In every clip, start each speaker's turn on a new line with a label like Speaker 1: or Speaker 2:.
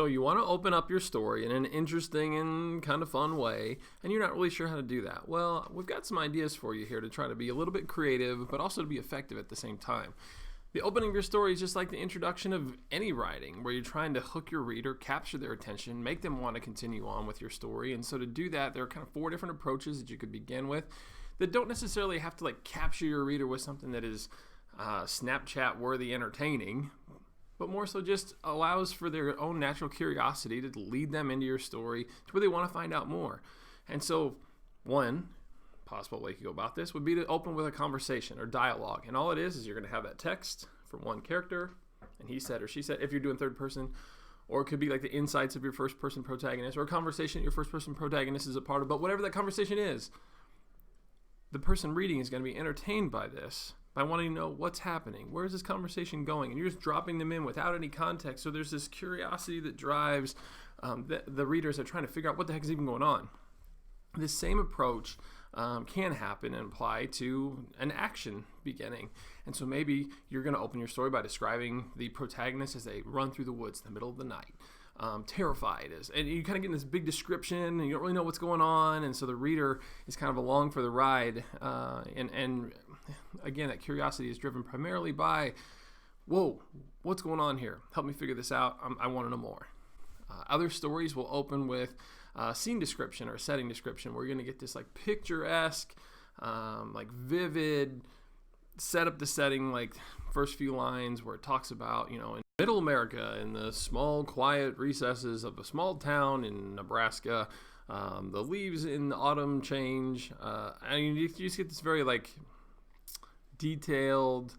Speaker 1: So you want to open up your story in an interesting and kind of fun way, and you're not really sure how to do that. Well, we've got some ideas for you here to try to be a little bit creative, but also to be effective at the same time. The opening of your story is just like the introduction of any writing, where you're trying to hook your reader, capture their attention, make them want to continue on with your story. And so to do that, there are kind of 4 different approaches that you could begin with that don't necessarily have to like capture your reader with something that is Snapchat worthy entertaining, but more so just allows for their own natural curiosity to lead them into your story to where they want to find out more. And so one possible way you could go about this would be to open with a conversation or dialogue. And all it is you're going to have that text from one character, and he said or she said, if you're doing third person, or it could be like the insights of your first person protagonist, or a conversation your first person protagonist is a part of. But whatever that conversation is, the person reading is going to be entertained by this, by wanting to know what's happening, where's this conversation going, and you're just dropping them in without any context. So there's this curiosity that drives the readers that are trying to figure out what the heck is even going on. This same approach can happen and apply to an action beginning. And so maybe you're going to open your story by describing the protagonist as they run through the woods in the middle of the night. Terrified and you kind of get in this big description and you don't really know what's going on, and so the reader is kind of along for the ride, and again, that curiosity is driven primarily by, whoa, what's going on here? Help me figure this out. I want to know more. Other stories will open with scene description or setting description, where you're going to get this like picturesque, like vivid, set up the setting, like first few lines where it talks about, in middle America, in the small, quiet recesses of a small town in Nebraska, the leaves in the autumn change. And you just get this very like detailed,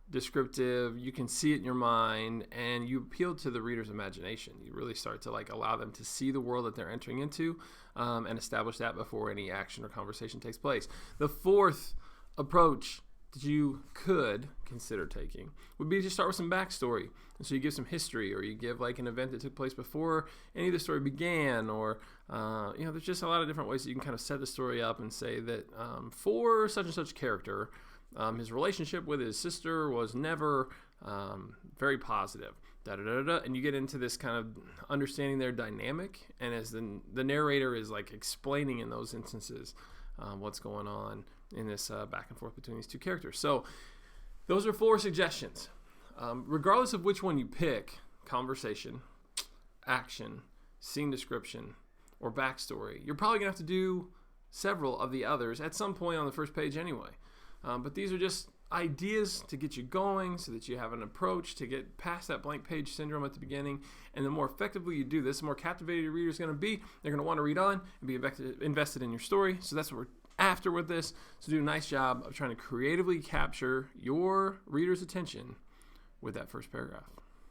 Speaker 1: descriptive. You can see it in your mind, and you appeal to the reader's imagination. You really start to like allow them to see the world that they're entering into, and establish that before any action or conversation takes place. The fourth approach that you could consider taking would be to start with some backstory. And so you give some history, or you give like an event that took place before any of the story began, or there's just a lot of different ways that you can kind of set the story up and say that for such and such character, his relationship with his sister was never very positive. And you get into this kind of understanding their dynamic, and as the narrator is like explaining in those instances what's going on in this back and forth between these two characters. So those are 4 suggestions. Regardless of which one you pick, conversation, action, scene description, or backstory, you're probably going to have to do several of the others at some point on the first page anyway. But these are just ideas to get you going so that you have an approach to get past that blank page syndrome at the beginning. And the more effectively you do this, the more captivated your reader is going to be. They're going to want to read on and be invested in your story. So that's what we're after with this. So do a nice job of trying to creatively capture your reader's attention with that first paragraph.